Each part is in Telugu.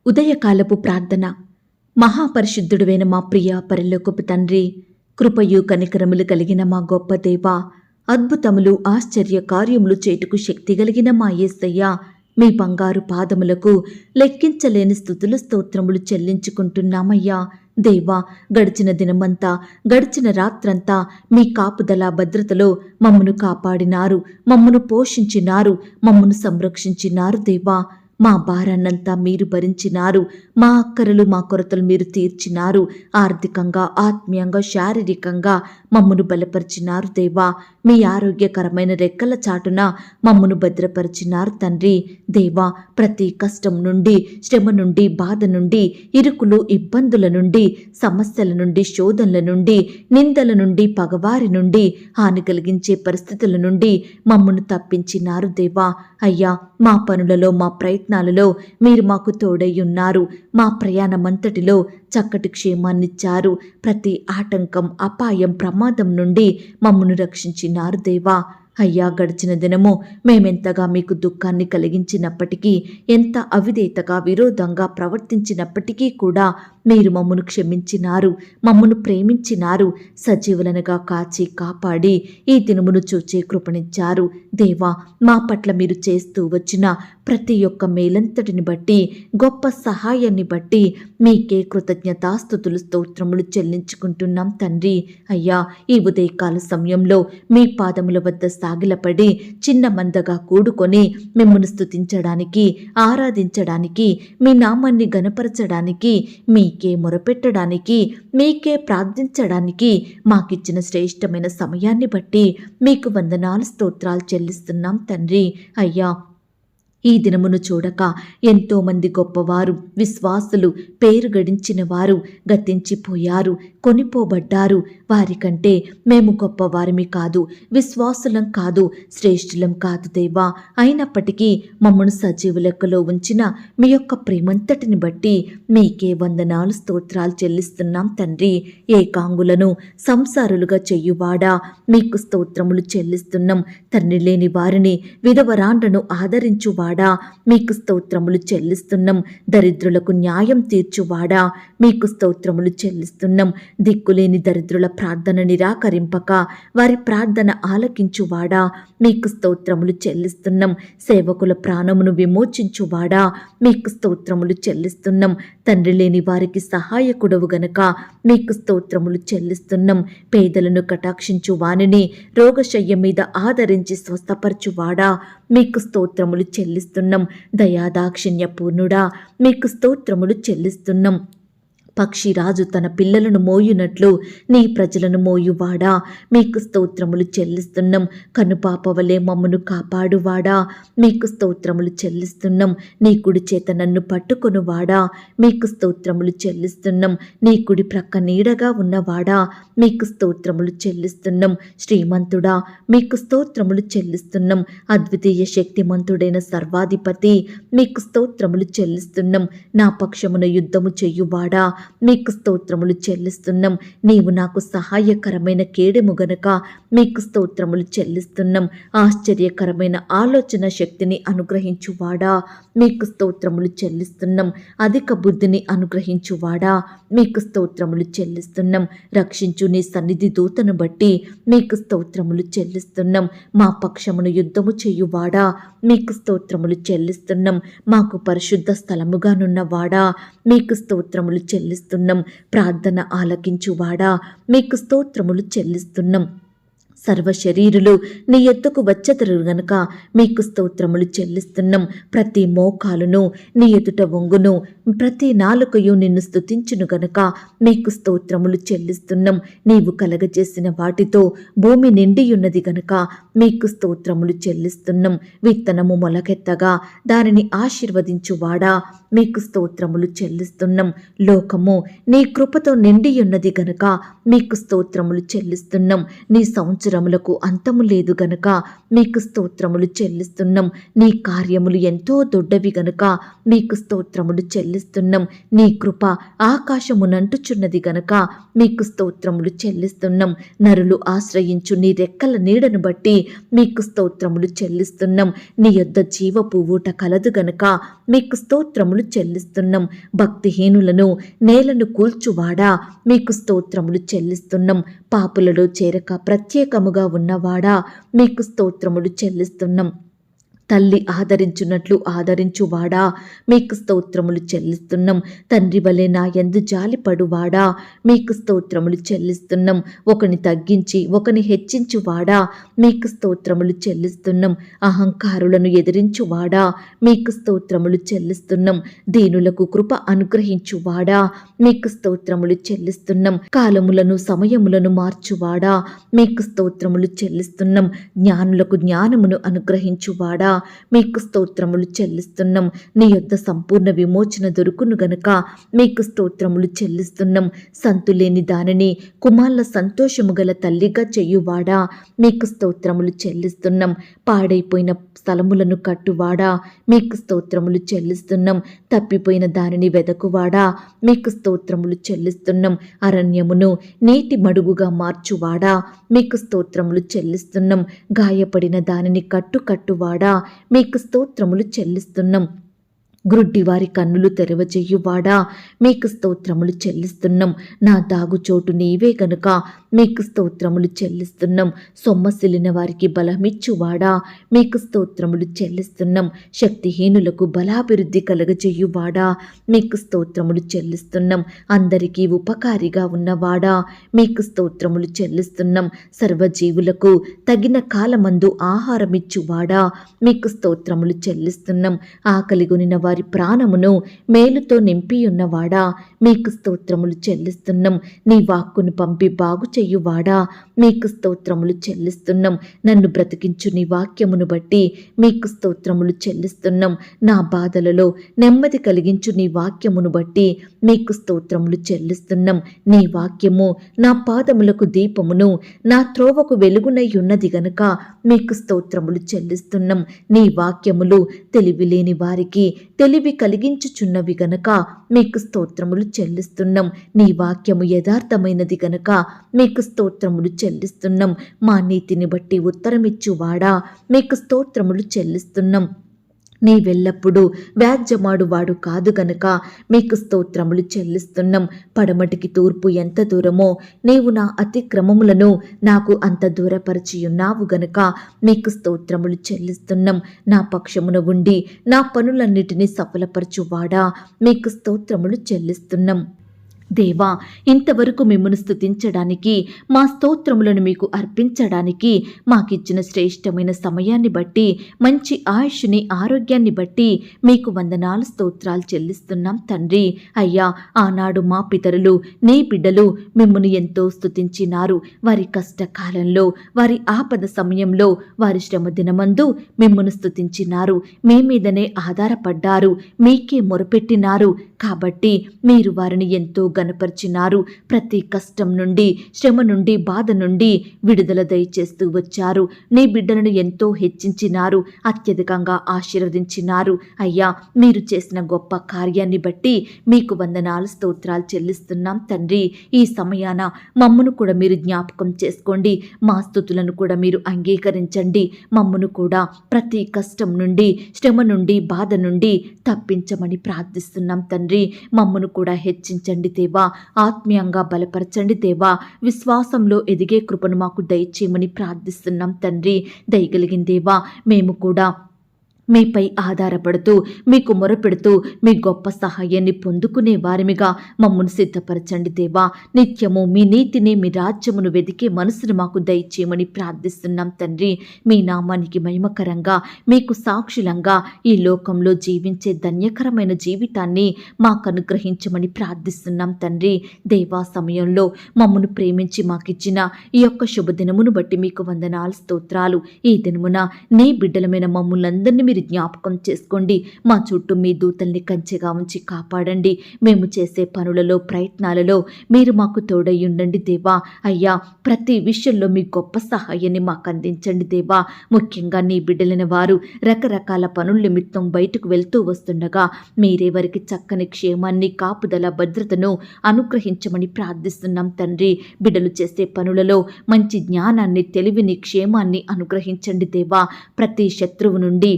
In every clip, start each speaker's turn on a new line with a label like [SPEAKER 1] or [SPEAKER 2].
[SPEAKER 1] ఉదయకాలపు ప్రార్థన. మహాపరిశుద్ధుడైన మా ప్రియ పరలోకపు తండ్రి, కృపయు కనికరములు కలిగిన మా గొప్ప దేవా, అద్భుతములు ఆశ్చర్య కార్యములు చేటుకు శక్తి కలిగిన మా యేసయ్య, మీ బంగారు పాదములకు లెక్కించలేని స్తుతులు స్తోత్రములు చెల్లించుకుంటున్నామయ్యా. దేవా, గడిచిన దినమంతా, గడిచిన రాత్రంతా మీ కాపుదల భద్రతలో మమ్మను కాపాడినారు, మమ్మను పోషించినారు, మమ్మను సంరక్షించినారు. దేవా, మా భారాన్నంతా మీరు భరించినారు, మా అక్కరలు మా కొరతలు మీరు తీర్చినారు, ఆర్థికంగా, ఆత్మీయంగా, శారీరకంగా మమ్మను బలపరిచినారు. దేవా, మీ ఆరోగ్యకరమైన రెక్కల చాటున మమ్మను భద్రపరిచినారు తండ్రి. దేవా, ప్రతి కష్టం నుండి, శ్రమ నుండి, బాధ నుండి, ఇరుకులు ఇబ్బందుల నుండి, సమస్యల నుండి, శోధనల నుండి, నిందల నుండి, పగవారి నుండి, హాని కలిగించే పరిస్థితుల నుండి మమ్మను తప్పించినారు. దేవా, అయ్యా, మా పనులలో, మా ప్రయత్నాలలో మీరు మాకు తోడై ఉన్నారు. మా ప్రయాణమంతటిలో చక్కటి క్షేమాన్నిచ్చారు. ప్రతి ఆటంకం, అపాయం, ప్రమాదం నుండి మమ్మను రక్షించినారు. దేవా, అయ్యా, గడిచిన దినము మేమెంతగా మీకు దుఃఖాన్ని కలిగించినప్పటికీ, ఎంత అవిధేయతగా విరోధంగా ప్రవర్తించినప్పటికీ కూడా మీరు మమ్మను క్షమించినారు, మమ్మను ప్రేమించినారు, సజీవులనుగా కాచి కాపాడి ఈ దినమును చూచే కృపణించారు. దేవా, మా పట్ల మీరు చేస్తూ వచ్చిన ప్రతి ఒక్క మేలంతటిని బట్టి, గొప్ప సహాయాన్ని బట్టి మీకే కృతజ్ఞతాస్తుతులు స్తోత్రములు చెల్లించుకుంటున్నాం తండ్రి. అయ్యా, ఈ ఉదయకాల సమయంలో మీ పాదముల వద్ద సాగిలపడి చిన్న మందగా కూడుకొని మిమ్మల్ని స్తుతించడానికి, ఆరాధించడానికి, మీ నామాన్ని గణపరచడానికి, మీకే మొరపెట్టడానికి, మీకే ప్రార్థించడానికి మాకిచ్చిన శ్రేష్టమైన సమయాన్ని బట్టి మీకు వందనాలు, స్తోత్రాలు చెల్లిస్తున్నాం తండ్రి. అయ్యా, ఈ దినమును చూడక ఎంతోమంది గొప్పవారు, విశ్వాసులు, పేరు గడించిన వారు గతించిపోయారు, కొనిపోబడ్డారు. వారికంటే మేము గొప్పవారిమి కాదు, విశ్వాసులం కాదు, శ్రేష్ఠులం కాదు దేవా. అయినప్పటికీ మమ్మను సజీవ లెక్కలో ఉంచిన మీ యొక్క ప్రేమంతటిని బట్టి మీకే వందనాలు, స్తోత్రాలు చెల్లిస్తున్నాం తండ్రి. ఏకాంగులను సంసారులుగా చెయ్యువాడా, మీకు స్తోత్రములు చెల్లిస్తున్నాం. తండ్రి లేని వారిని, విధవరాండ్రను ఆదరించువాడా, మీకు స్తోత్రములు చెల్లిస్తున్నాం. దరిద్రులకు న్యాయం తీర్చువాడా, మీకు స్తోత్రములు చెల్లిస్తున్నాం. దిక్కులేని దరిద్రుల ప్రార్థన నిరాకరింపక వారి ప్రార్థన ఆలకించువాడా, మీకు స్తోత్రములు చెల్లిస్తున్నాం. సేవకుల ప్రాణమును విమోచించువాడా, మీకు స్తోత్రములు చెల్లిస్తున్నాం. తండ్రి లేని వారికి సహాయకుడవు గనక మీకు స్తోత్రములు చెల్లిస్తున్నాం. పేదలను కటాక్షించు వానిని, రోగశయ్య మీద ఆదరించి స్వస్థపరచువాడా, మీకు స్తోత్రములు చెల్లిస్తున్నాం. దయాదాక్షిణ్య పూర్ణుడా, మీకు స్తోత్రములు చెల్లిస్తున్నాం. పక్షిరాజు తన పిల్లలను మోయునట్లు నీ ప్రజలను మోయువాడా, మీకు స్తోత్రములు చెల్లిస్తున్నాం. కనుపాప వలె మమ్మను కాపాడువాడా, మీకు స్తోత్రములు చెల్లిస్తున్నాం. నీ కుడి చేత నన్ను పట్టుకొనువాడా, మీకు స్తోత్రములు చెల్లిస్తున్నాం. నీ కుడి ప్రక్క నీడగా ఉన్నవాడా, మీకు స్తోత్రములు చెల్లిస్తున్నాం. శ్రీమంతుడా, మీకు స్తోత్రములు చెల్లిస్తున్నాం. అద్వితీయ శక్తిమంతుడైన సర్వాధిపతి, మీకు స్తోత్రములు చెల్లిస్తున్నాం. నా పక్షమున యుద్ధము చెయ్యువాడా, మీకు స్తోత్రములు చెల్లిస్తున్నాం. నీవు నాకు సహాయకరమైన కేడెము గనక మీకు స్తోత్రములు చెల్లిస్తున్నాం. ఆశ్చర్యకరమైన ఆలోచన శక్తిని అనుగ్రహించువాడా, మీకు స్తోత్రములు చెల్లిస్తున్నాం. అధిక బుద్ధిని అనుగ్రహించువాడా, మీకు స్తోత్రములు చెల్లిస్తున్నాం. రక్షించు నీ సన్నిధి దూతను బట్టి మీకు స్తోత్రములు చెల్లిస్తున్నాం. మా పక్షమును యుద్ధము చెయ్యువాడా, మీకు స్తోత్రములు చెల్లిస్తున్నాం. మాకు పరిశుద్ధ స్థలముగానున్నవాడా, మీకు స్తోత్రములు చెల్లిస్తున్నాం. ప్రార్థన ఆలకించువాడా, మీకు స్తోత్రములు చెల్లిస్తున్నాం. సర్వ శరీరులు నీ ఎద్దుకు వచ్చెదరు గనుక మీకు స్తోత్రములు చెల్లిస్తున్నాం. ప్రతి మోకాలును నీ ఎదుట వంగును, ప్రతి నాలుకయు నిన్ను స్తుతించును గనుక మీకు స్తోత్రములు చెల్లిస్తున్నాం. నీవు కలగజేసిన వాటితో భూమి నిండియున్నది గనుక మీకు స్తోత్రములు చెల్లిస్తున్నాం. విత్తనము మొలకెత్తగా దానిని ఆశీర్వదించువాడా, మీకు స్తోత్రములు చెల్లిస్తున్నాం. లోకము నీ కృపతో నిండియున్నది గనుక మీకు స్తోత్రములు చెల్లిస్తున్నాం. నీ సంవత్సరం సంవత్సరములకు అంతము లేదు గనుక మీకు స్తోత్రములు చెల్లిస్తున్నాం. నీ కార్యములు ఎంతో దొడ్డవి గనుక మీకు స్తోత్రములు చెల్లిస్తున్నాం. నీ కృప ఆకాశమునంటుచున్నది గనుక మీకు స్తోత్రములు చెల్లిస్తున్నాం. నరులు ఆశ్రయించు నీ రెక్కల నీడను బట్టి మీకు స్తోత్రములు చెల్లిస్తున్నాం. నీ యొద్ద జీవపు ఊట కలదు గనుక మీకు స్తోత్రములు చెల్లిస్తున్నాం. భక్తిహీనులను నేలను కూల్చువాడా మీకు స్తోత్రములు చెల్లిస్తున్నాం. పాపులలో చేరక ప్రత్యేకముగా ఉన్నవాడా మీకు స్తోత్రములు చెల్లిస్తున్నాం. తల్లి ఆదరించున్నట్లు ఆదరించువాడా మీకు స్తోత్రములు చెల్లిస్తున్నాం. తండ్రి వలె నా యందు జాలిపడువాడా మీకు స్తోత్రములు చెల్లిస్తున్నాం. ఒకని తగ్గించి ఒకని హెచ్చించువాడా మీకు స్తోత్రములు చెల్లిస్తున్నాం. అహంకారులను ఎదిరించువాడా మీకు స్తోత్రములు చెల్లిస్తున్నాం. దీనులకు కృప అనుగ్రహించువాడా మీకు స్తోత్రములు చెల్లిస్తున్నాం. కాలములను సమయములను మార్చువాడా మీకు స్తోత్రములు చెల్లిస్తున్నాం. జ్ఞానులకు జ్ఞానమును అనుగ్రహించువాడా మీకు స్తోత్రములు చెల్లిస్తున్నాం. నీ యొద్ద సంపూర్ణ విమోచన దొరుకును గనుక మీకు స్తోత్రములు చెల్లిస్తున్నాం. సంతులేని దానిని కుమార్ల సంతోషము గల తల్లిగా చెయ్యువాడా మీకు స్తోత్రములు చెల్లిస్తున్నాం. పాడైపోయిన స్థలములను కట్టువాడా మీకు స్తోత్రములు చెల్లిస్తున్నాం. తప్పిపోయిన దానిని వెదకువాడా మీకు స్తోత్రములు చెల్లిస్తున్నాం. అరణ్యమును నీటి మడుగుగా మార్చువాడా మీకు స్తోత్రములు చెల్లిస్తున్నాం. గాయపడిన దానిని కట్టువాడా మీకు స్తోత్రములు చెల్లిస్తున్నాం. గ్రుడ్డివారి కన్నులు తెరవజేయువాడా మీకు స్తోత్రములు చెల్లిస్తున్నాం. నా దాగుచోటు నీవే గనుక మీకు స్తోత్రములు చెల్లిస్తున్నాం. సొమ్మసిలిన వారికి బలమిచ్చువాడా మీకు స్తోత్రములు చెల్లిస్తున్నాం. శక్తిహీనులకు బలాభివృద్ధి కలగజేయువాడా మీకు స్తోత్రములు చెల్లిస్తున్నాం. అందరికీ ఉపకారిగా ఉన్నవాడా మీకు స్తోత్రములు చెల్లిస్తున్నాం. సర్వజీవులకు తగిన కాలమందు ఆహారమిచ్చువాడా మీకు స్తోత్రములు చెల్లిస్తున్నాం. ఆకలిగొనిన వారి ప్రాణమును మేలుతో నింపియున్నవాడా మీకు స్తోత్రములు చెల్లిస్తున్నాం. నీ వాక్కును పంపి బాగు చెయ్యువాడా మీకు స్తోత్రములు చెల్లిస్తున్నాం. నన్ను బ్రతికించు నీ వాక్యమును బట్టి మీకు స్తోత్రములు చెల్లిస్తున్నాం. నా బాధలలో నెమ్మది కలిగించు నీ వాక్యమును బట్టి మీకు స్తోత్రములు చెల్లిస్తున్నాం. నీ వాక్యము నా పాదములకు దీపమును నా త్రోవకు వెలుగునై ఉన్నది గనుక మీకు స్తోత్రములు చెల్లిస్తున్నాం. నీ వాక్యములు తెలివిలేని వారికి తెలివి కలిగించుచున్నవి గనక మీకు స్తోత్రములు చెల్లిస్తున్నాం. నీ వాక్యము యథార్థమైనది గనక మీకు స్తోత్రములు చెల్లిస్తున్నాం. మా నీతిని బట్టి ఉత్తరమిచ్చువాడా మీకు స్తోత్రములు చెల్లిస్తున్నాం. నీవెల్లప్పుడూ వ్యాజ్యమాడువాడు కాదు గనుక మీకు స్తోత్రములు చెల్లిస్తున్నాం. పడమటికి తూర్పు ఎంత దూరమో నీవు నా అతిక్రమములను నాకు అంత దూరపరిచియున్నావు గనుక మీకు స్తోత్రములు చెల్లిస్తున్నాం. నా పక్షమున ఉండి నా పనులన్నిటినీ సఫలపరచువాడా మీకు స్తోత్రములు చెల్లిస్తున్నాం. దేవా, ఇంతవరకు మిమ్మను స్తుతించడానికి మా స్తోత్రములను మీకు అర్పించడానికి మాకిచ్చిన శ్రేష్టమైన సమయాన్ని బట్టి మంచి ఆయుష్ని ఆరోగ్యాన్ని బట్టి మీకు వందనాలు స్తోత్రాలు చెల్లిస్తున్నాం తండ్రి. అయ్యా, ఆనాడు మా పితరులు నీ బిడ్డలు మిమ్మను ఎంతో స్తుతించినారు. వారి కష్టకాలంలో వారి ఆపద సమయంలో వారి శ్రమ దినమందు మిమ్మను స్తుతించినారు. మీ మీదనే ఆధారపడ్డారు, మీకే మొరపెట్టినారు. కాబట్టి మీరు వారిని ఎంతో గనపరిచినారు. ప్రతి కష్టం నుండి శ్రమ నుండి బాధ నుండి విడుదల దయచేస్తూ వచ్చారు. నీ బిడ్డలను ఎంతో హెచ్చించినారు, అత్యధికంగా ఆశీర్వదించినారు. అయ్యా, మీరు చేసిన గొప్ప కార్యాన్ని బట్టి మీకు వందనాలు స్తోత్రాలు చెల్లిస్తున్నాం తండ్రి. ఈ సమయాన మమ్మను కూడా మీరు జ్ఞాపకం చేసుకోండి. మా స్తుతులను కూడా మీరు అంగీకరించండి. మమ్మను కూడా ప్రతి కష్టం నుండి శ్రమ నుండి బాధ నుండి తప్పించమని ప్రార్థిస్తున్నాం తండ్రి. మమ్మను కూడా హెచ్చించండి దేవా, ఆత్మీయంగా బలపరచండి దేవా, విశ్వాసంలో ఎదిగే కృపను మాకు దయచేయమని ప్రార్థిస్తున్నాం తండ్రి. దయగలిగిన దేవా, మేము కూడా మీపై ఆధారపడుతూ మీకు మొరపెడుతూ మీ గొప్ప సహాయాన్ని పొందుకునే వారిమిగా మమ్మను సిద్ధపరచండి దేవా. నిత్యము మీ నీతిని మీ రాజ్యమును వెదికే మనసును మాకు దయచేయమని ప్రార్థిస్తున్నాం తండ్రి. మీ నామానికి మహిమకరంగా మీకు సాక్షులంగా ఈ లోకంలో జీవించే ధన్యకరమైన జీవితాన్ని మాకు అనుగ్రహించమని ప్రార్థిస్తున్నాం తండ్రి. దేవా, సమయంలో మమ్మను ప్రేమించి మాకిచ్చిన ఈ యొక్క శుభదినమును బట్టి మీకు వందనాలు స్తోత్రాలు. ఈ దినమున నీ బిడ్డలమైన మమ్ములందరినీ మీరు మీరు జ్ఞాపకం చేసుకోండి. మా చుట్టూ మీ దూతల్ని కంచెగా ఉంచి కాపాడండి. మేము చేసే పనులలో, ప్రయత్నాలలో మీరు మాకు తోడై ఉండండి దేవా. అయ్యా, ప్రతి విషయంలో మీ గొప్ప సహాయాన్ని మాకు అందించండి దేవా. ముఖ్యంగా నీ బిడ్డలైన వారు రకరకాల పనుల నిమిత్తం బయటకు వెళ్తూ వస్తుండగా మీరే వారికి చక్కని క్షేమాన్ని, కాపుదల, భద్రతను అనుగ్రహించమని ప్రార్థిస్తున్నాం తండ్రి. బిడ్డలు చేసే పనులలో మంచి జ్ఞానాన్ని, తెలివిని, క్షేమాన్ని అనుగ్రహించండి దేవా. ప్రతి శత్రువు నుండి,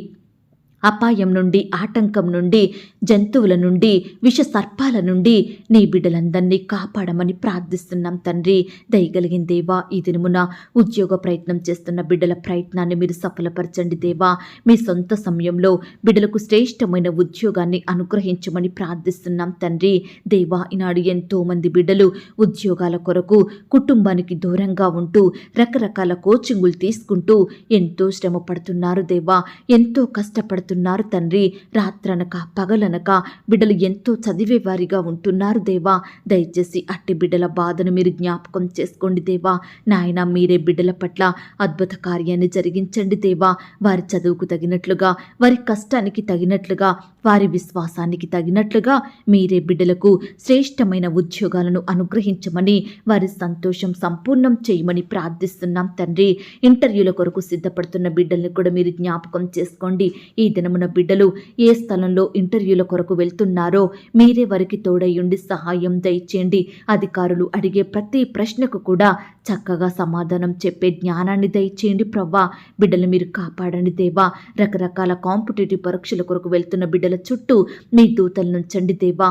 [SPEAKER 1] అపాయం నుండి, ఆటంకం నుండి, జంతువుల నుండి, విష సర్పాల నుండి నీ బిడ్డలందరినీ కాపాడమని ప్రార్థిస్తున్నాం తండ్రి. దయగలిగిన దేవా, ఈ దినమున ఉద్యోగ ప్రయత్నం చేస్తున్న బిడ్డల ప్రయత్నాన్ని మీరు సఫలపరచండి దేవా. మీ సొంత సమయంలో బిడ్డలకు శ్రేష్టమైన ఉద్యోగాన్ని అనుగ్రహించమని ప్రార్థిస్తున్నాం తండ్రి. దేవా, ఈనాడు ఎంతోమంది బిడ్డలు ఉద్యోగాల కొరకు కుటుంబానికి దూరంగా ఉంటూ రకరకాల కోచింగులు తీసుకుంటూ ఎంతో శ్రమ పడుతున్నారు దేవా. ఎంతో కష్టపడుతున్నారు తండ్రి. రాత్రనక పగలనక బిడ్డలు ఎంతో చదివేవారిగా ఉంటున్నారు దేవా. దయచేసి అట్టి బిడ్డల బాధను మీరు జ్ఞాపకం చేసుకోండి దేవా. నాయన, మీరే బిడ్డల పట్ల అద్భుత కార్యాన్ని జరిగించండి దేవా. వారి చదువుకు తగినట్లుగా, వారి కష్టానికి తగినట్లుగా, వారి విశ్వాసానికి తగినట్లుగా మీరే బిడ్డలకు శ్రేష్టమైన ఉద్యోగాలను అనుగ్రహించమని, వారి సంతోషం సంపూర్ణం చేయమని ప్రార్థిస్తున్నాం తండ్రి. ఇంటర్వ్యూల కొరకు సిద్ధపడుతున్న బిడ్డల్ని కూడా మీరు జ్ఞాపకం చేసుకోండి. ఈ దినమున బిడ్డలు ఏ స్థలంలో ఇంటర్వ్యూల కొరకు వెళ్తున్నారో మీరే వారికి తోడయ్యుండి సహాయం దయచేయండి. అధికారులు అడిగే ప్రతి ప్రశ్నకు కూడా చక్కగా సమాధానం చెప్పే జ్ఞానాన్ని దయచేయండి ప్రవ్వా. బిడ్డలు మీరు కాపాడండి దేవా. రకరకాల కాంపిటేటివ్ పరీక్షల కొరకు వెళ్తున్న బిడ్డల చుట్టూ మీ దూతలను ఉంచండి దేవా.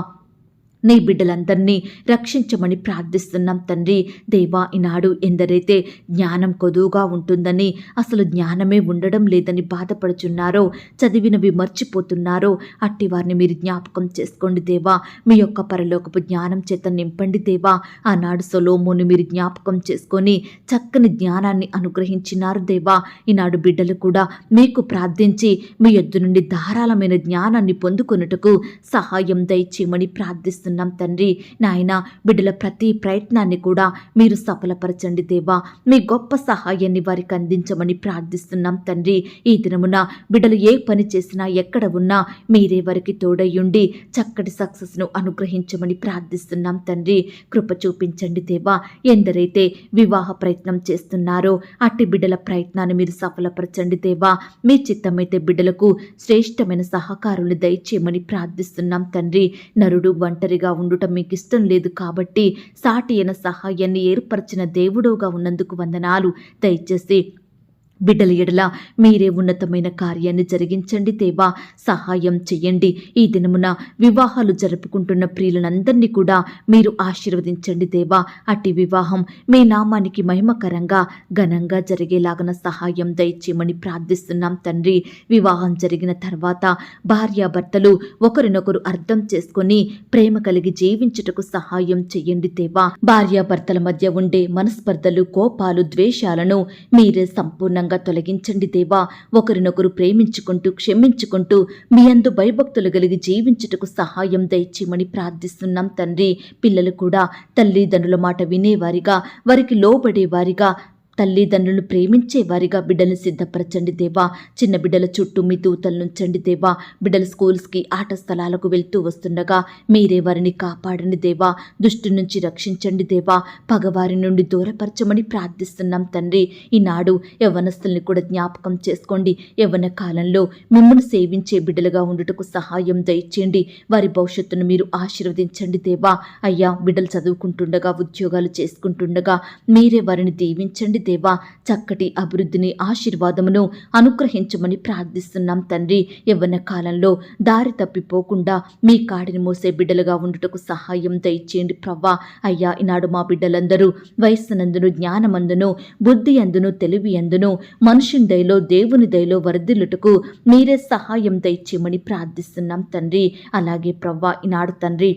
[SPEAKER 1] నీ బిడ్డలందరినీ రక్షించమని ప్రార్థిస్తున్నాం తండ్రి. దేవా, ఈనాడు ఎందరైతే జ్ఞానం కొదువుగా ఉంటుందని, అసలు జ్ఞానమే ఉండడం లేదని బాధపడుచున్నారో, చదివినవి మర్చిపోతున్నారో అట్టి వారిని మీరు జ్ఞాపకం చేసుకోండి దేవా. మీ యొక్క పరలోకపు జ్ఞానం చేత నింపండి దేవా. ఆనాడు సొలొమోను మీరు జ్ఞాపకం చేసుకొని చక్కని జ్ఞానాన్ని అనుగ్రహించినారు దేవా. ఈనాడు బిడ్డలు కూడా మీకు ప్రార్థించి మీ యొద్ద నుండి ధారాళమైన జ్ఞానాన్ని పొందుకొనుటకు సహాయం దయచేయమని ప్రార్థిస్తున్నాం తండ్రి. నాయన, బిడ్డల ప్రతి ప్రయత్నాన్ని కూడా మీరు సఫలపరచండి దేవా. మీ గొప్ప సహాయాన్ని వారికి అందించమని ప్రార్థిస్తున్నాం తండ్రి. ఈ దినమున బిడ్డలు ఏ పని చేసినా, ఎక్కడ ఉన్నా మీరే వారికి తోడయ్యుండి చక్కటి సక్సెస్ను అనుగ్రహించమని ప్రార్థిస్తున్నాం తండ్రి. కృప చూపించండి దేవా. ఎందరైతే వివాహ ప్రయత్నం చేస్తున్నారో అట్టి బిడ్డల ప్రయత్నాన్ని మీరు సఫలపరచండి దేవా. మీ చిత్తమైతే బిడ్డలకు శ్రేష్టమైన సహకారులు దయచేయమని ప్రార్థిస్తున్నాం తండ్రి. నరుడు ఒంటరిగా ఉండటం మీకు ఇష్టం లేదు కాబట్టి సాటి అయిన సహాయాన్ని ఏర్పరిచిన దేవుడుగా ఉన్నందుకు వందనాలు. దయచేసి బిడ్డల ఎడల మీరే ఉన్నతమైన కార్యాన్ని జరిగించండి దేవా. సహాయం చెయ్యండి. ఈ దినమున వివాహాలు జరుపుకుంటున్న ప్రియులందరినీ కూడా మీరు ఆశీర్వదించండి దేవా. అట్టి వివాహం మీ నామానికి మహిమకరంగా, ఘనంగా జరిగేలాగన సహాయం దయచేయమని ప్రార్థిస్తున్నాం తండ్రి. వివాహం జరిగిన తర్వాత భార్యాభర్తలు ఒకరినొకరు అర్థం చేసుకొని ప్రేమ కలిగి జీవించుటకు సహాయం చెయ్యండి దేవా. భార్యాభర్తల మధ్య ఉండే మనస్పర్ధలు, కోపాలు, ద్వేషాలను మీరే సంపూర్ణంగా తొలగించండి దేవా. ఒకరినొకరు ప్రేమించుకుంటూ, క్షమించుకుంటూ మీ యందు భయభక్తులు కలిగి జీవించుటకు సహాయం దయచేయమని ప్రార్థిస్తున్నాం తండ్రి. పిల్లలు కూడా తల్లిదండ్రుల మాట వినేవారిగా, వారికి లోబడేవారిగా, తల్లిదండ్రులను ప్రేమించే వారిగా బిడ్డలను సిద్ధపరచండి దేవా. చిన్న బిడ్డల చుట్టూ మీ దూతలను ఉంచండి దేవా. బిడ్డల స్కూల్స్కి, ఆట స్థలాలకు వెళ్తూ వస్తుండగా మీరే వారిని కాపాడండి దేవా. దుష్టు నుంచి రక్షించండి దేవా. పగవారి నుండి దూరపరచమని ప్రార్థిస్తున్నాం తండ్రి. ఈనాడు యవ్వనస్తుల్ని కూడా జ్ఞాపకం చేసుకోండి. యవ్వన కాలంలో మిమ్మల్ని సేవించే బిడ్డలుగా ఉండుటకు సహాయం దయచేయండి. వారి భవిష్యత్తును మీరు ఆశీర్వదించండి దేవా. అయ్యా, బిడ్డలు చదువుకుంటుండగా, ఉద్యోగాలు చేసుకుంటుండగా మీరే వారిని దీవించండి దేవా. చక్కటి అభివృద్ధిని, ఆశీర్వాదమును అనుగ్రహించమని ప్రార్థిస్తున్నాం తండ్రి. యవ్వన కాలంలో దారి తప్పిపోకుండా మీ కాడిని మోసే బిడ్డలుగా ఉండుటకు సహాయం దయచేయండి ప్రవ్వా. అయ్యా, ఈనాడు మా బిడ్డలందరూ వయస్సునందును, జ్ఞానమందును, బుద్ధి అందును, తెలివి అందును, మనుషుని దయలో, దేవుని దయలో వర్ధిల్లుటకు మీరే సహాయం దయచేయమని ప్రార్థిస్తున్నాం తండ్రి. అలాగే ప్రవ్వా, ఈనాడు తండ్రి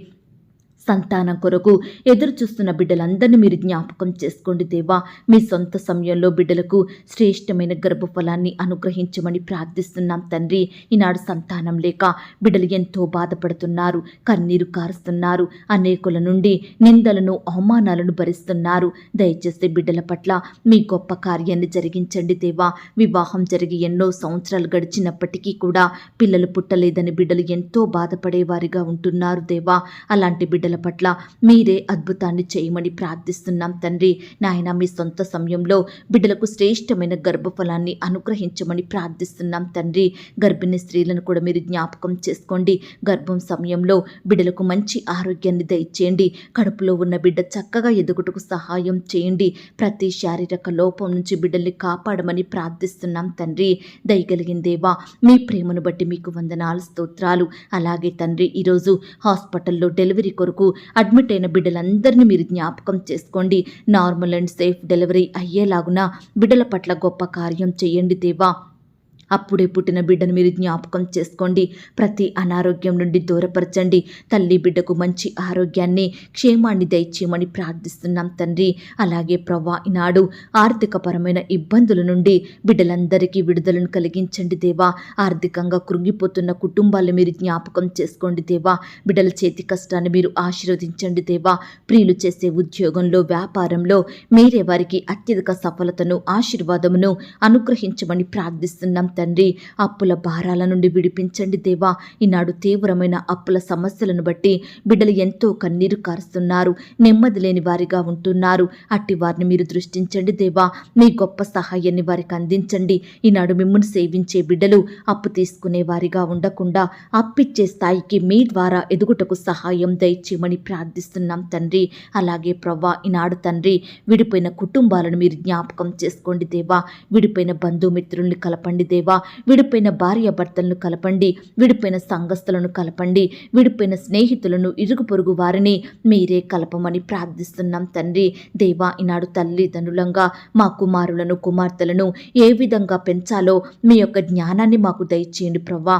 [SPEAKER 1] సంతానం కొరకు ఎదురు చూస్తున్న బిడ్డలందరినీ మీరు జ్ఞాపకం చేసుకోండి దేవా. మీ సొంత సమయంలో బిడ్డలకు శ్రేష్టమైన గర్భఫలాన్ని అనుగ్రహించమని ప్రార్థిస్తున్నాం తండ్రి. ఈనాడు సంతానం లేక బిడ్డలు ఎంతో బాధపడుతున్నారు, కన్నీరు కారుస్తున్నారు, అనేకుల నుండి నిందలను అవమానాలను భరిస్తున్నారు. దయచేసి బిడ్డల పట్ల మీ గొప్ప కార్యాన్ని జరిగించండి దేవా. వివాహం జరిగి ఎన్నో సంవత్సరాలు గడిచినప్పటికీ కూడా పిల్లలు పుట్టలేదని బిడ్డలు ఎంతో బాధపడేవారిగా ఉంటున్నారు దేవా. అలాంటి బిడ్డల పట్ల మీరే అద్భుతాన్ని చేయమని ప్రార్థిస్తున్నాం తండ్రి. నాయన, మీ సొంత సమయంలో బిడ్డలకు శ్రేష్టమైన గర్భఫలాన్ని అనుగ్రహించమని ప్రార్థిస్తున్నాం తండ్రి. గర్భిణీ స్త్రీలను కూడా మీరు జ్ఞాపకం చేసుకోండి. గర్భం సమయంలో బిడ్డలకు మంచి ఆరోగ్యాన్ని దయచేయండి. కడుపులో ఉన్న బిడ్డ చక్కగా ఎదుగుటకు సహాయం చేయండి. ప్రతి శారీరక లోపం నుంచి బిడ్డల్ని కాపాడమని ప్రార్థిస్తున్నాం తండ్రి. దయగలిగిన దేవా, మీ ప్రేమను బట్టి మీకు వందనాలు, స్తోత్రాలు. అలాగే తండ్రి, ఈరోజు హాస్పిటల్లో డెలివరీ కొరకు అడ్మిట్ అయిన బిడ్డలందరినీ మీరు జ్ఞాపకం చేసుకోండి. నార్మల్ అండ్ సేఫ్ డెలివరీ అయ్యేలాగున బిడ్డల పట్ల గొప్ప కార్యం చేయండి దేవా. అప్పుడే పుట్టిన బిడ్డను మీరు జ్ఞాపకం చేసుకోండి. ప్రతి అనారోగ్యం నుండి దూరపరచండి. తల్లి బిడ్డకు మంచి ఆరోగ్యాన్ని, క్షేమాన్ని దయచేయమని ప్రార్థిస్తున్నాం తండ్రి. అలాగే ప్రవ్వా, ఈనాడు ఆర్థికపరమైన ఇబ్బందుల నుండి బిడ్డలందరికీ విడుదలను కలిగించండి దేవా. ఆర్థికంగా కృంగిపోతున్న కుటుంబాలను మీరు జ్ఞాపకం చేసుకోండి దేవా. బిడ్డల చేతి కష్టాన్ని మీరు ఆశీర్వదించండి దేవా. ప్రియులు చేసే ఉద్యోగంలో, వ్యాపారంలో మీరే వారికి అత్యధిక సఫలతను, ఆశీర్వాదమును అనుగ్రహించమని ప్రార్థిస్తున్నాం తండ్రి. అప్పుల భారాల నుండి విడిపించండి దేవా. ఈనాడు తీవ్రమైన అప్పుల సమస్యలను బట్టి బిడ్డలు ఎంతో కన్నీరు కారుస్తున్నారు, నెమ్మది లేని వారిగా ఉంటున్నారు. అట్టి వారిని మీరు దృష్టించండి దేవా. మీ గొప్ప సహాయాన్ని వారికి అందించండి. ఈనాడు మిమ్మల్ని సేవించే బిడ్డలు అప్పు తీసుకునే వారిగా ఉండకుండా అప్పిచ్చే స్థాయికి మీ ద్వారా ఎదుగుటకు సహాయం దయచేయమని ప్రార్థిస్తున్నాం తండ్రి. అలాగే ప్రవ్వా, ఈనాడు తండ్రి, విడిపోయిన కుటుంబాలను మీరు జ్ఞాపకం చేసుకోండి దేవా. విడిపోయిన బంధుమిత్రుల్ని కలపండి దేవా. విడిపోయిన భార్య భర్తలను కలపండి. విడిపోయిన సంఘస్థులను కలపండి. విడిపోయిన స్నేహితులను, ఇరుగు పొరుగు వారిని మీరే కలపమని ప్రార్థిస్తున్నాం తండ్రి. దేవా, ఈనాడు తల్లిదండ్రులంగా మా కుమారులను, కుమార్తెలను ఏ విధంగా పెంచాలో మీ యొక్క జ్ఞానాన్ని మాకు దయచేయండి ప్రవ్వా.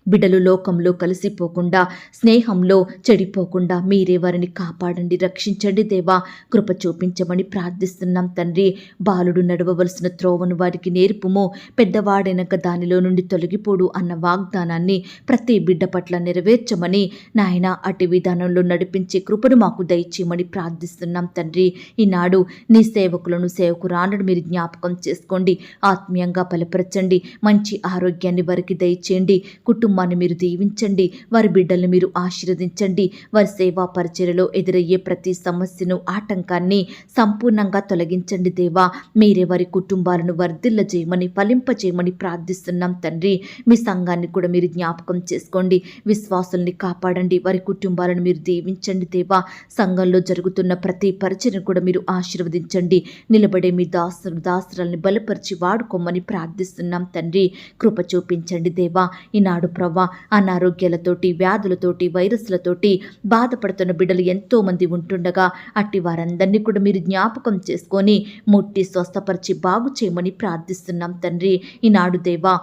[SPEAKER 1] బిడ్డలు లోకంలో కలిసిపోకుండా, స్నేహంలో చెడిపోకుండా మీరే వారిని కాపాడండి, రక్షించండి దేవా. కృప చూపించమని ప్రార్థిస్తున్నాం తండ్రి. బాలుడు నడవవలసిన త్రోవను వారికి నేర్పుము, పెద్దవాడైనాక దానిలో నుండి తొలగిపోడు అన్న వాగ్దానాన్ని ప్రతి బిడ్డ పట్ల నెరవేర్చమని నాయన, అటు విధానంలో నడిపించే కృపను మాకు దయచేయమని ప్రార్థిస్తున్నాం తండ్రి. ఈనాడు నీ సేవకులను, సేవకురాలను మీరు జ్ఞాపకం చేసుకోండి. ఆత్మీయంగా బలపరచండి. మంచి ఆరోగ్యాన్ని వారికి దయచేయండి. కుటుంబాన్ని మీరు దీవించండి. వారి బిడ్డల్ని మీరు ఆశీర్వదించండి. వారి సేవా పరిచర్యలో ఎదురయ్యే ప్రతి సమస్యను, ఆటంకాన్ని సంపూర్ణంగా తొలగించండి దేవా. మీరే వారి కుటుంబాలను వర్ధిల్ల చేయమని, ఫలింపజేయమని ప్రార్థిస్తున్నాం తండ్రి. మీ సంఘాన్ని కూడా మీరు జ్ఞాపకం చేసుకోండి. విశ్వాసుల్ని కాపాడండి. వారి కుటుంబాలను మీరు దీవించండి దేవా. సంఘంలో జరుగుతున్న ప్రతి పరిచర్యను కూడా మీరు ఆశీర్వదించండి. నిలబడే మీ దాసురాల్ని బలపరిచి వాడుకోమని ప్రార్థిస్తున్నాం తండ్రి. కృప చూపించండి దేవా. ఈనాడు ప్రవ్వా, అనారోగ్యాలతోటి, వ్యాధులతోటి, వైరస్లతోటి బాధపడుతున్న బిడ్డలు ఎంతో మంది ఉంటుండగా అట్టి వారందరినీ కూడా మీరు జ్ఞాపకం చేసుకొని ముట్టి స్వస్థపరిచి బాగు చేయమని ప్రార్థిస్తున్నాం తండ్రి. ఈనాడు దేవా,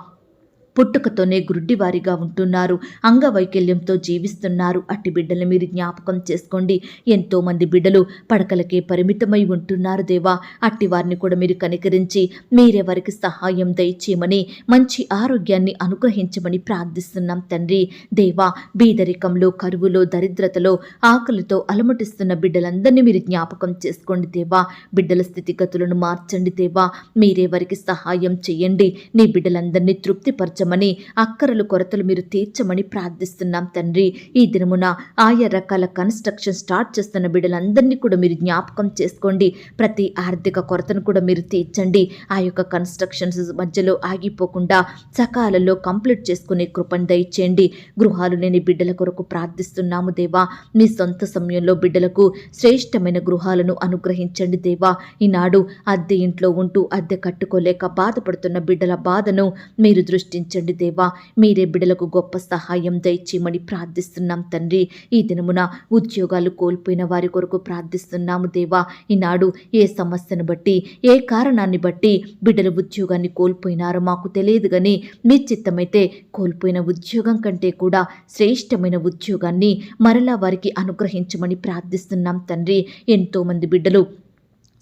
[SPEAKER 1] పుట్టుకతోనే గుడ్డివారిగా ఉంటున్నారు, అంగవైకల్యంతో జీవిస్తున్నారు. అట్టి బిడ్డలు మీరు జ్ఞాపకం చేసుకోండి. ఎంతోమంది బిడ్డలు పడకలకే పరిమితమై ఉంటున్నారు దేవా. అట్టి వారిని కూడా మీరు కనికరించి మీరే వారికి సహాయం దయచేయమని, మంచి ఆరోగ్యాన్ని అనుగ్రహించమని ప్రార్థిస్తున్నాం తండ్రి. దేవా, బీదరికంలో, కరువులో, దరిద్రతలో, ఆకలితో అలమటిస్తున్న బిడ్డలందరినీ మీరు జ్ఞాపకం చేసుకోండి దేవా. బిడ్డల స్థితిగతులను మార్చండి దేవా. మీరే వారికి సహాయం చేయండి. నీ బిడ్డలందరినీ తృప్తిపరచమని, అక్కరలు కొరతలు మీరు తీర్చమని ప్రార్థిస్తున్నాం తండ్రి. ఈ దినమున ఆయా రకాల కన్స్ట్రక్షన్ స్టార్ట్ చేస్తున్న బిడ్డలందరినీ కూడా మీరు జ్ఞాపకం చేసుకోండి. ప్రతి ఆర్థిక కొరతను కూడా మీరు తీర్చండి. ఆ యొక్క కన్స్ట్రక్షన్స్ మధ్యలో ఆగిపోకుండా సకాలంలో కంప్లీట్ చేసుకునే కృపను దయచేయండి. గృహాలు లేని బిడ్డల కొరకు ప్రార్థిస్తున్నాము దేవా. మీ సొంత సమయంలో బిడ్డలకు శ్రేష్టమైన గృహాలను అనుగ్రహించండి దేవా. ఈనాడు అద్దె ఇంట్లో ఉంటూ అద్దె కట్టుకోలేక బాధపడుతున్న బిడ్డల బాధను మీరు దృష్టించి కరుణించండి దేవా. మీరే బిడ్డలకు గొప్ప సహాయం దయచేయమని ప్రార్థిస్తున్నాం తండ్రి. ఈ దినమున ఉద్యోగాలు కోల్పోయిన వారి కొరకు ప్రార్థిస్తున్నాము దేవా. ఈనాడు ఏ సమస్యను బట్టి, ఏ కారణాన్ని బట్టి బిడ్డలు ఉద్యోగాన్ని కోల్పోయినారో మాకు తెలియదు కానీ మీ చిత్తమైతే కోల్పోయిన ఉద్యోగం కంటే కూడా శ్రేష్టమైన ఉద్యోగాన్ని మరలా వారికి అనుగ్రహించమని ప్రార్థిస్తున్నాం తండ్రి. ఎంతోమంది బిడ్డలు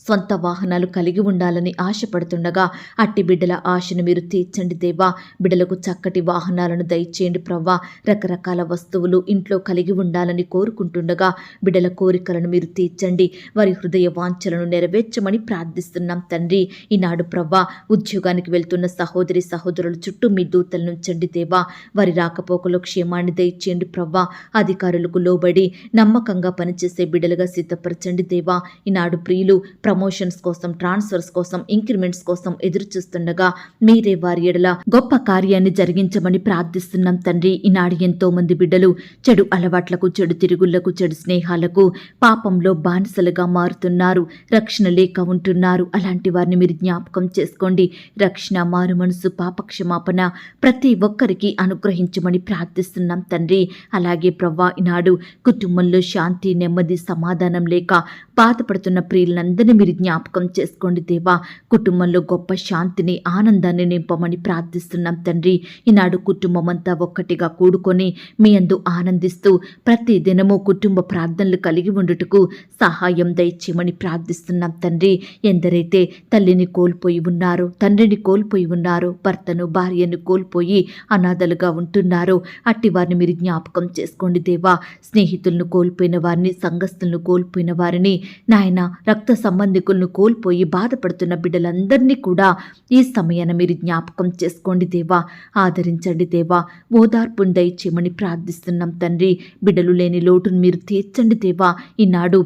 [SPEAKER 1] సొంత వాహనాలు కలిగి ఉండాలని ఆశపడుతుండగా అట్టి బిడ్డల ఆశను మీరు తీర్చండి దేవా. బిడ్డలకు చక్కటి వాహనాలను దయచేయండి ప్రవ్వా. రకరకాల వస్తువులు ఇంట్లో కలిగి ఉండాలని కోరుకుంటుండగా బిడ్డల కోరికలను మీరు తీర్చండి. వారి హృదయ వాంఛలను నెరవేర్చమని ప్రార్థిస్తున్నాం తండ్రి. ఈనాడు ప్రవ్వా, ఉద్యోగానికి వెళ్తున్న సహోదరి సహోదరుల చుట్టూ మీ దూతలను ఉంచండి దేవా. వారి రాకపోకలో క్షేమాన్ని దయచేయండి ప్రవ్వా. అధికారులకు లోబడి నమ్మకంగా పనిచేసే బిడ్డలుగా సిద్ధపరచండి దేవా. ఈనాడు ప్రియులు ప్రమోషన్స్ కోసం, ట్రాన్స్ఫర్స్ కోసం, ఇంక్రిమెంట్స్ కోసం ఎదురు చూస్తుండగా మీరే వారి ఎడల గొప్ప కార్యాన్ని జరిగించమని ప్రార్థిస్తున్నాం తండ్రి. ఈనాడు ఎంతో మంది బిడ్డలు చెడు అలవాట్లకు, చెడు తిరుగుళ్లకు, చెడు స్నేహాలకు, పాపంలో బానిసలుగా మారుతున్నారు. రక్షణ లేక ఉంటున్నారు. అలాంటి వారిని మీరు జ్ఞాపకం చేసుకోండి. రక్షణ, మారు మనసు, పాపక్షమాపణ ప్రతి ఒక్కరికి అనుగ్రహించమని ప్రార్థిస్తున్నాం తండ్రి. అలాగే ప్రవ్వా, ఈనాడు కుటుంబంలో శాంతి, నెమ్మది, సమాధానం లేక బాధపడుతున్న ప్రియులందరినీ మీరు జ్ఞాపకం చేసుకోండి దేవా. కుటుంబంలో గొప్ప శాంతిని, ఆనందాన్ని నింపమని ప్రార్థిస్తున్నాం తండ్రి. ఈనాడు కుటుంబం అంతా ఒక్కటిగా కూడుకొని మీ యందు ఆనందిస్తూ ప్రతి దినము కుటుంబ ప్రార్థనలు కలిగి ఉండుటకు సహాయం దయచేయమని ప్రార్థిస్తున్నాం తండ్రి. ఎందరైతే తల్లిని కోల్పోయి ఉన్నారో, తండ్రిని కోల్పోయి ఉన్నారో, భర్తను, భార్యను కోల్పోయి అనాథలుగా ఉంటున్నారో అట్టి వారిని మీరు జ్ఞాపకం చేసుకోండి దేవా. స్నేహితులను కోల్పోయిన వారిని, సంఘస్థులను కోల్పోయిన వారిని, నాయన రక్త సంబంధికులను కోల్పోయి బాధపడుతున్న బిడ్డలందరినీ కూడా ఈ సమయాన మీరు జ్ఞాపకం చేసుకోండి దేవా. ఆదరించండి దేవా. ఓదార్పును దయచేయమని ప్రార్థిస్తున్నాం తండ్రి. బిడ్డలు లేని లోటును మీరు తీర్చండి దేవా. ఈనాడు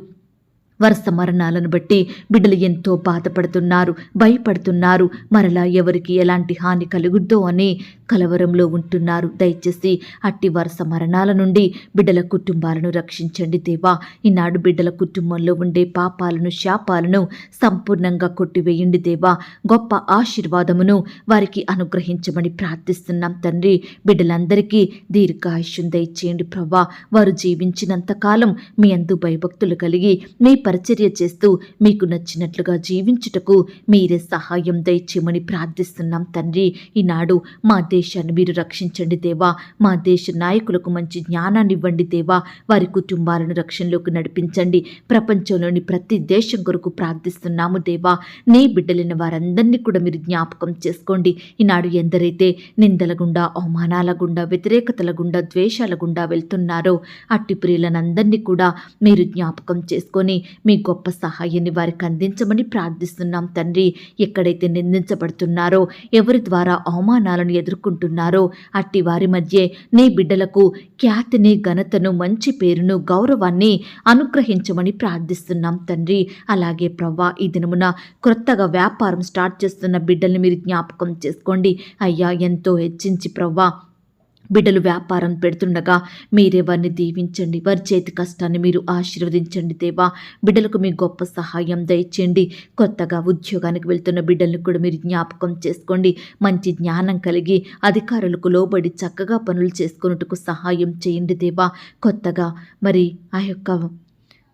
[SPEAKER 1] వరుస మరణాలను బట్టి బిడ్డలు ఎంతో బాధపడుతున్నారు, భయపడుతున్నారు. మరలా ఎవరికి ఎలాంటి హాని కలుగుద్దో అని కలవరంలో ఉంటున్నారు. దయచేసి అట్టి వరుస మరణాల నుండి బిడ్డల కుటుంబాలను రక్షించండి దేవా. ఈనాడు బిడ్డల కుటుంబంలో ఉండే పాపాలను, శాపాలను సంపూర్ణంగా కొట్టివేయండి దేవా. గొప్ప ఆశీర్వాదమును వారికి అనుగ్రహించమని ప్రార్థిస్తున్నాం తండ్రి. బిడ్డలందరికీ దీర్ఘాయుష్యం దయచేయండి ప్రభా. వారు జీవించినంతకాలం మీ యందు భయభక్తులు కలిగి మీ పరిచర్య చేస్తూ మీకు నచ్చినట్లుగా జీవించుటకు మీరే సహాయం దయచేయమని ప్రార్థిస్తున్నాం తండ్రి. ఈనాడు మా దేశాన్ని మీరు రక్షించండి దేవా. మా దేశ నాయకులకు మంచి జ్ఞానాన్ని ఇవ్వండి దేవా. వారి కుటుంబాలను రక్షణలోకి నడిపించండి. ప్రపంచంలోని ప్రతి దేశం కొరకు ప్రార్థిస్తున్నాము దేవా. నీ బిడ్డలైన వారందరినీ కూడా మీరు జ్ఞాపకం చేసుకోండి. ఈనాడు ఎందరైతే నిందల గుండా, అవమానాల గుండా, వ్యతిరేకతల గుండా, ద్వేషాల గుండా వెళ్తున్నారో అట్టి ప్రియులనందరినీ కూడా మీరు జ్ఞాపకం చేసుకొని మీ గొప్ప సహాయాన్ని వారికి అందించమని ప్రార్థిస్తున్నాం తండ్రి. ఎక్కడైతే నిందించబడుతున్నారో, ఎవరి ద్వారా అవమానాలను ఎదుర్కొంటున్నారో అట్టి వారి మధ్య నీ బిడ్డలకు ఖ్యాతిని, ఘనతను, మంచి పేరును, గౌరవాన్ని అనుగ్రహించమని ప్రార్థిస్తున్నాం తండ్రి. అలాగే ప్రవ్వా, ఈ దినమున క్రొత్తగా వ్యాపారం స్టార్ట్ చేస్తున్న బిడ్డల్ని మీరు జ్ఞాపకం చేసుకోండి అయ్యా. ఎంతో హెచ్చించి ప్రవ్వా బిడ్డలు వ్యాపారం పెడుతుండగా మీరే వారిని దీవించండి. వారి చేతి కష్టాన్ని మీరు ఆశీర్వదించండి దేవా. బిడ్డలకు మీ గొప్ప సహాయం దయచేయండి. కొత్తగా ఉద్యోగానికి వెళ్తున్న బిడ్డలను కూడా మీరు జ్ఞాపకం చేసుకోండి. మంచి జ్ఞానం కలిగి అధికారులకు లోబడి చక్కగా పనులు చేసుకున్నట్టుకు సహాయం చేయండి దేవా. కొత్తగా మరి ఆ యొక్క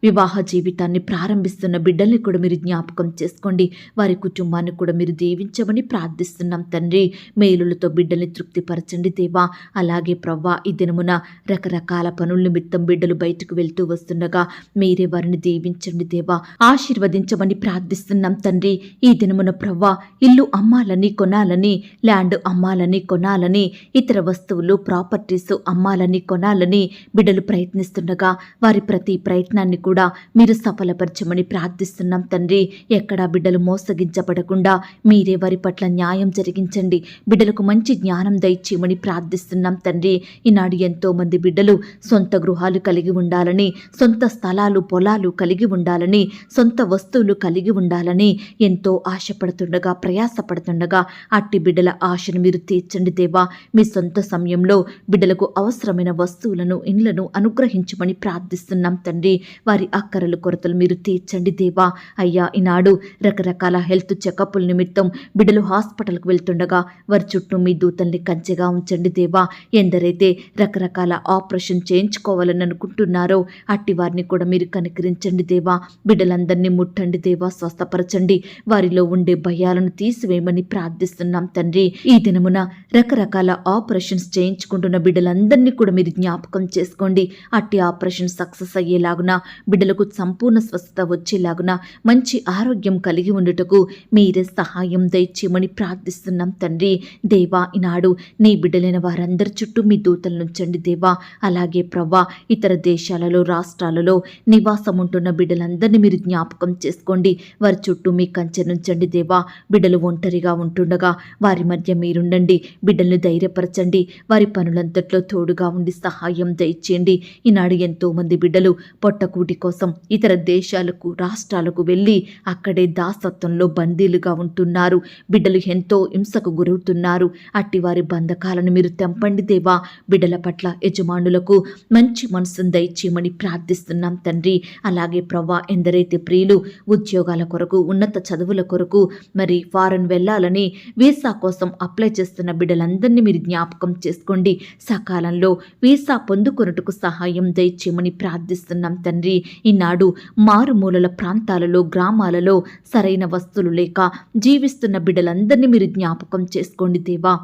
[SPEAKER 1] వివాహ జీవితాన్ని ప్రారంభిస్తున్న బిడ్డల్ని కూడా మీరు జ్ఞాపకం చేసుకోండి. వారి కుటుంబాన్ని కూడా మీరు దీవించమని ప్రార్థిస్తున్నాం తండ్రి. మేలులతో బిడ్డల్ని తృప్తిపరచండి దేవా. అలాగే ప్రవ్వా, ఈ దినమున రకరకాల పనుల నిమిత్తం బిడ్డలు బయటకు వెళ్తూ వస్తుండగా మీరే వారిని దీవించండి దేవా. ఆశీర్వదించమని ప్రార్థిస్తున్నాం తండ్రి. ఈ దినమున ప్రవ్వా, ఇల్లు అమ్మాలని, కొనాలని, ల్యాండ్ అమ్మాలని, కొనాలని, ఇతర వస్తువులు, ప్రాపర్టీస్ అమ్మాలని, కొనాలని బిడ్డలు ప్రయత్నిస్తుండగా వారి ప్రతి ప్రయత్నాన్ని కూడా మీరు సఫలపరచమని ప్రార్థిస్తున్నాం తండ్రి. ఎక్కడా బిడ్డలు మోసగించబడకుండా మీరే వారి పట్ల న్యాయం జరిగించండి. బిడ్డలకు మంచి జ్ఞానం దయచేయమని ప్రార్థిస్తున్నాం తండ్రి. ఈనాడు ఎంతో మంది బిడ్డలు సొంత గృహాలు కలిగి ఉండాలని, సొంత స్థలాలు, పొలాలు కలిగి ఉండాలని, సొంత వస్తువులు కలిగి ఉండాలని ఎంతో ఆశపడుతుండగా, ప్రయాసపడుతుండగా అట్టి బిడ్డల ఆశను మీరు తీర్చండి దేవా. మీ సొంత సమయంలో బిడ్డలకు అవసరమైన వస్తువులను, ఇండ్లను అనుగ్రహించమని ప్రార్థిస్తున్నాం తండ్రి. వారి వారి అక్కరలు కొరతలు మీరు తీర్చండి దేవా. అయ్యా, ఈనాడు రకరకాల హెల్త్ చెకప్ల నిమిత్తం బిడ్డలు హాస్పిటల్కి వెళ్తుండగా వారి చుట్టూ మీ దూతల్ని కంచెగా ఉంచండి దేవా. ఎందరైతే రకరకాల ఆపరేషన్ చేయించుకోవాలని అనుకుంటున్నారో అట్టి వారిని కూడా మీరు కనికరించండి దేవా. బిడ్డలందరినీ ముట్టండి దేవా, స్వస్థపరచండి. వారిలో ఉండే భయాలను తీసివేయమని ప్రార్థిస్తున్నాం తండ్రి. ఈ దినమున రకరకాల ఆపరేషన్స్ చేయించుకుంటున్న బిడ్డలందరినీ కూడా మీరు జ్ఞాపకం చేసుకోండి. అట్టి ఆపరేషన్ సక్సెస్ అయ్యేలాగున, బిడ్డలకు సంపూర్ణ స్వస్థత వచ్చేలాగున, మంచి ఆరోగ్యం కలిగి ఉండుటకు మీరే సహాయం దయచేయమని ప్రార్థిస్తున్నాం తండ్రి. దేవా, ఈనాడు నీ బిడ్డలైన వారందరి చుట్టూ మీ దూతలను ఉంచండి దేవా. అలాగే ప్రవ్వా, ఇతర దేశాలలో రాష్ట్రాలలో నివాసం ఉంటున్న బిడ్డలందరినీ మీరు జ్ఞాపకం చేసుకోండి. వారి చుట్టూ మీ కంచెనుంచండి దేవా. బిడ్డలు ఒంటరిగా ఉంటుండగా వారి మధ్య మీరుండండి. బిడ్డలను ధైర్యపరచండి. వారి పనులంతట్లో తోడుగా ఉండి సహాయం దయచేయండి. ఈనాడు ఎంతో మంది బిడ్డలు పొట్టకూటి కోసం ఇతర దేశాలకు, రాష్ట్రాలకు వెళ్ళి అక్కడే దాసత్వంలో బందీలుగా ఉంటున్నారు. బిడ్డలు ఎంతో హింసకు గురవుతున్నారు. అట్టి వారి బంధకాలను మీరు తెంపండి దేవా. బిడ్డల పట్ల యజమానులకు మంచి మనసును దయచేయమని ప్రార్థిస్తున్నాం తండ్రి. అలాగే ప్రవ్వా, ఎందరైతే ప్రియులు ఉద్యోగాల కొరకు, ఉన్నత చదువుల కొరకు మరి ఫారెన్ వెళ్ళాలని వీసా కోసం అప్లై చేస్తున్న బిడ్డలందరినీ మీరు జ్ఞాపకం చేసుకోండి. సకాలంలో వీసా పొందుకొనుటకు సహాయం దయచేయమని ప్రార్థిస్తున్నాం తండ్రి. ఈనాడు మారుమూలల ప్రాంతాలలో, గ్రామాలలో సరైన వస్తువులు లేక జీవిస్తున్న బిడ్డలందరినీ మీరు జ్ఞాపకం చేసుకోండి దేవా.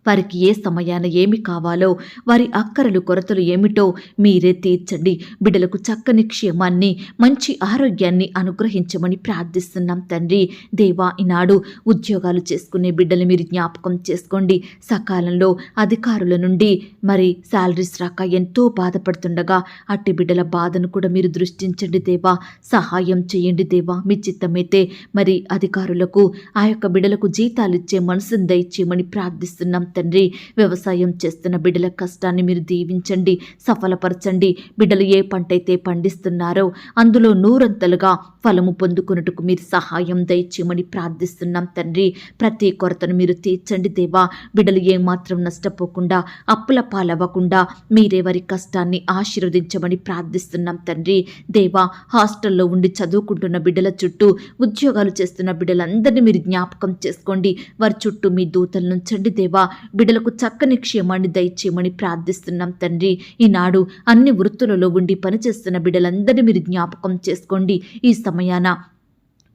[SPEAKER 1] వారికి ఏ సమయాన ఏమి కావాలో, వారి అక్కరలు కొరతలు ఏమిటో మీరే తీర్చండి. బిడ్డలకు చక్కని క్షేమాన్ని, మంచి ఆరోగ్యాన్ని అనుగ్రహించమని ప్రార్థిస్తున్నాం తండ్రి. దేవా, ఈనాడు ఉద్యోగాలు చేసుకునే బిడ్డలు మీరు జ్ఞాపకం చేసుకోండి. సకాలంలో అధికారుల నుండి మరి శాలరీస్ రాక ఎంతో బాధపడుతుండగా అట్టి బిడ్డల బాధను కూడా మీరు దృష్టించండి దేవా. సహాయం చేయండి దేవా. మీ చిత్తమైతే మరి అధికారులకు ఆ యొక్క బిడ్డలకు జీతాలు ఇచ్చే మనసును దయచేయమని ప్రార్థిస్తున్నాం తండ్రి. వ్యవసాయం చేస్తున్న బిడ్డల కష్టాన్ని మీరు దీవించండి, సఫలపరచండి. బిడ్డలు ఏ పంట అయితే పండిస్తున్నారో అందులో నూరంతలుగా ఫలము పొందుకున్నట్టుకు మీరు సహాయం దయచేయమని ప్రార్థిస్తున్నాం తండ్రి. ప్రతి కొరతను మీరు తీర్చండి దేవా. బిడ్డలు ఏమాత్రం నష్టపోకుండా, అప్పుల పాలవ్వకుండా మీరే వారి కష్టాన్ని ఆశీర్వదించమని ప్రార్థిస్తున్నాం తండ్రి. దేవా, హాస్టల్లో ఉండి చదువుకుంటున్న బిడ్డల చుట్టూ, ఉద్యోగాలు చేస్తున్న బిడ్డలందరినీ మీరు జ్ఞాపకం చేసుకోండి. వారి చుట్టూ మీ దూతలను ఉంచండి దేవా. బిడ్డలకు చక్కని క్షేమాన్ని దయచేయమని ప్రార్థిస్తున్నాం తండ్రి. ఈనాడు అన్ని వృత్తులలో ఉండి పనిచేస్తున్న బిడ్డలందరినీ మీరు జ్ఞాపకం చేసుకోండి. ఈ సమయాన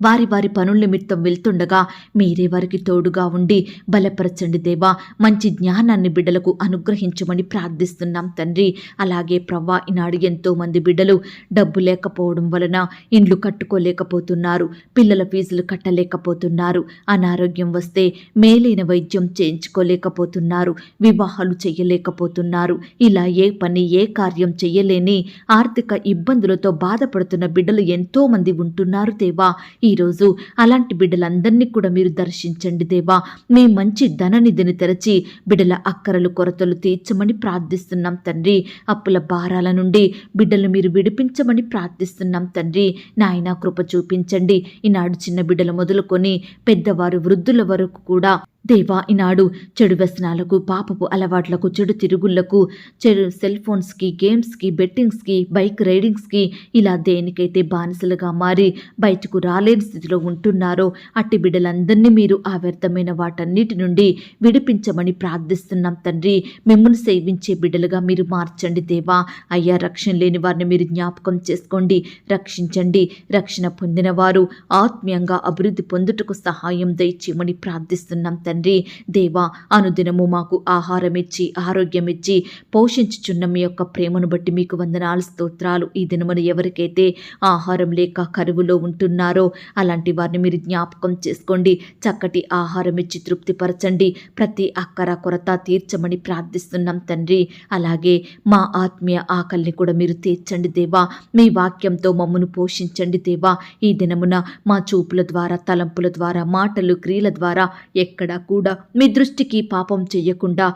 [SPEAKER 1] వారి వారి పనుల నిమిత్తం వెళ్తుండగా మీరే వారికి తోడుగా ఉండి బలపరచండి దేవా. మంచి జ్ఞానాన్ని బిడ్డలకు అనుగ్రహించమని ప్రార్థిస్తున్నాం తండ్రి. అలాగే ప్రవ్వా, ఈనాడు ఎంతో మంది బిడ్డలు డబ్బు లేకపోవడం వలన ఇండ్లు కట్టుకోలేకపోతున్నారు, పిల్లల ఫీజులు కట్టలేకపోతున్నారు, అనారోగ్యం వస్తే మేలైన వైద్యం చేయించుకోలేకపోతున్నారు, వివాహాలు చేయలేకపోతున్నారు. ఇలా ఏ పని, ఏ కార్యం చేయలేని ఆర్థిక ఇబ్బందులతో బాధపడుతున్న బిడ్డలు ఎంతో మంది ఉంటున్నారు దేవా. ఈరోజు అలాంటి బిడ్డలందరినీ కూడా మీరు దర్శించండి దేవా. మీ మంచి ధననిధిని తెరచి బిడ్డల అక్కరలు కొరతలు తీర్చమని ప్రార్థిస్తున్నాం తండ్రి. అప్పుల భారాల నుండి బిడ్డలు మీరు విడిపించమని ప్రార్థిస్తున్నాం తండ్రి. నాయనా, కృప చూపించండి. ఈనాడు చిన్న బిడ్డలు మొదలుకొని పెద్దవారు, వృద్ధుల వరకు కూడా దేవా, ఈనాడు చెడు వ్యసనాలకు, పాపపు అలవాట్లకు, చెడు తిరుగుళ్లకు, చెడు సెల్ ఫోన్స్కి, గేమ్స్కి, బెట్టింగ్స్కి, బైక్ రైడింగ్స్కి, ఇలా దేనికైతే బానిసలుగా మారి బయటకు రాలేని స్థితిలో ఉంటున్నారో అట్టి బిడ్డలందరినీ మీరు ఆ వ్యర్థమైన వాటన్నిటి నుండి విడిపించమని ప్రార్థిస్తున్నాం తండ్రి. మిమ్మల్ని సేవించే బిడ్డలుగా మీరు మార్చండి దేవా. అయ్యా, రక్షణ లేని వారిని మీరు జ్ఞాపకం చేసుకోండి, రక్షించండి. రక్షణ పొందిన వారు ఆత్మీయంగా అభివృద్ధి పొందుటకు సహాయం దయచేయమని ప్రార్థిస్తున్నాం తండ్రి. దేవా, అనుదినము మాకు ఆహారం ఇచ్చి, ఆరోగ్యం ఇచ్చి పోషించుచున్న మీ యొక్క ప్రేమను బట్టి మీకు వందనాలు, స్తోత్రాలు. ఈ దినమున ఎవరికైతే ఆహారం లేక కరువులో ఉంటున్నారో అలాంటి వారిని మీరు జ్ఞాపకం చేసుకోండి. చక్కటి ఆహారం ఇచ్చి తృప్తిపరచండి. ప్రతి అక్కర కొరత తీర్చమని ప్రార్థిస్తున్నాం తండ్రి. అలాగే మా ఆత్మీయ ఆకలిని కూడా మీరు తీర్చండి దేవా. మీ వాక్యంతో మమ్మను పోషించండి దేవా. ఈ దినమున మా చూపుల ద్వారా, తలంపుల ద్వారా, మాటలు, క్రియల ద్వారా ఎక్కడా కూడా మీ దృష్టికి పాపం చెయ్యకుండా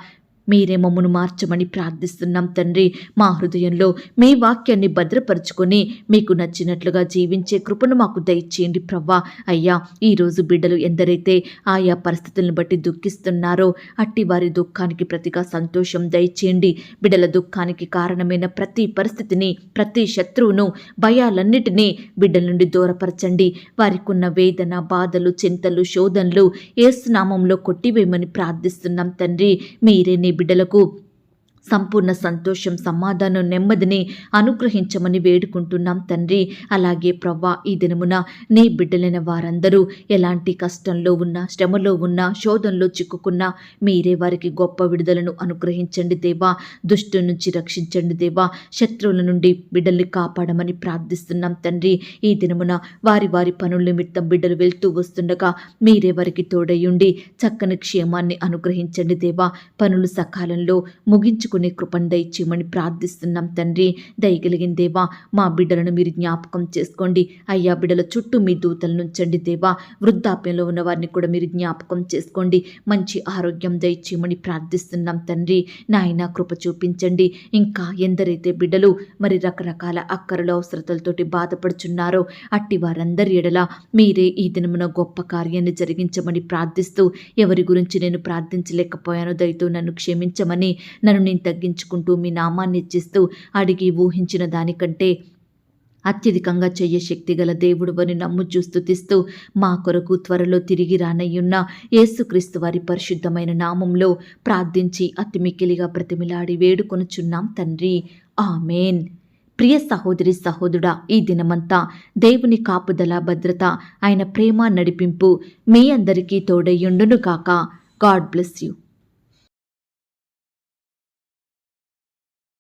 [SPEAKER 1] మీరే మమ్మను మార్చమని ప్రార్థిస్తున్నాం తండ్రి. మా హృదయంలో మీ వాక్యాన్ని భద్రపరుచుకొని మీకు నచ్చినట్లుగా జీవించే కృపను మాకు దయచేయండి ప్రవ్వా. అయ్యా, ఈరోజు బిడ్డలు ఎందరైతే ఆయా పరిస్థితులను బట్టి దుఃఖిస్తున్నారో అట్టి వారి దుఃఖానికి ప్రతిగా సంతోషం దయచేయండి. బిడ్డల దుఃఖానికి కారణమైన ప్రతి పరిస్థితిని, ప్రతి శత్రువును, భయాలన్నిటినీ బిడ్డల నుండి దూరపరచండి. వారికి ఉన్న వేదన, బాధలు, చింతలు, శోధనలు యేసు నామములో కొట్టివేయమని ప్రార్థిస్తున్నాం తండ్రి. మీరే నీ బిడ్డలకు సంపూర్ణ సంతోషం, సమాధానం, నెమ్మదిని అనుగ్రహించమని వేడుకుంటున్నాం తండ్రి. అలాగే ప్రవ్వా, ఈ దినమున నీ బిడ్డలైన వారందరూ ఎలాంటి కష్టంలో ఉన్నా, శ్రమలో ఉన్నా, శోధనలో చిక్కుకున్నా మీరే వారికి గొప్ప విడుదలను అనుగ్రహించండి దేవా. దుష్టు నుంచి రక్షించండి దేవా. శత్రువుల నుండి బిడ్డల్ని కాపాడమని ప్రార్థిస్తున్నాం తండ్రి. ఈ దినమున వారి వారి పనుల నిమిత్తం బిడ్డలు వెళ్తూ వస్తుండగా మీరే వారికి తోడయుండి చక్కని క్షేమాన్ని అనుగ్రహించండి దేవా. పనులు సకాలంలో ముగించుకునే కృపను దయచేయమని ప్రార్థిస్తున్నాం తండ్రి. దయగలిగిన దేవా, మా బిడ్డలను మీరు జ్ఞాపకం చేసుకోండి అయ్యా. బిడ్డల చుట్టూ మీ దూతలను ఉంచండి దేవా. వృద్ధాప్యంలో ఉన్న వారిని కూడా మీరు జ్ఞాపకం చేసుకోండి. మంచి ఆరోగ్యం దయచేయమని ప్రార్థిస్తున్నాం తండ్రి. నాయన కృప చూపించండి. ఇంకా ఎందరైతే బిడ్డలు మరి రకరకాల అక్కరలు, అవసరతలతోటి బాధపడుచున్నారో అట్టి వారందరి ఎడల మీరే ఈ దినమున గొప్ప కార్యాన్ని జరిగించమని ప్రార్థిస్తూ, ఎవరి గురించి నేను ప్రార్థించలేకపోయానో దయతో నన్ను క్షమించమని, నన్ను నేను తగ్గించుకుంటూ మీ నామాన్ని ఇచ్చిస్తూ అడిగి ఊహించిన దానికంటే అత్యధికంగా చెయ్య శక్తి గల దేవుడు అని నమ్ముచూ స్తుతిస్తూ మా కొరకు త్వరలో తిరిగి రానయ్యున్న యేసుక్రీస్తు వారి పరిశుద్ధమైన నామంలో ప్రార్థించి అతి మిక్కిలిగా బ్రతిమిలాడి వేడుకొనుచున్నాం తండ్రి. ఆమేన్. ప్రియ సహోదరి, సహోదరుడా, ఈ దినమంతా దేవుని కాపుదల, భద్రత, ఆయన ప్రేమ, నడిపింపు మీ అందరికీ తోడయ్యుండును కాక. God bless you.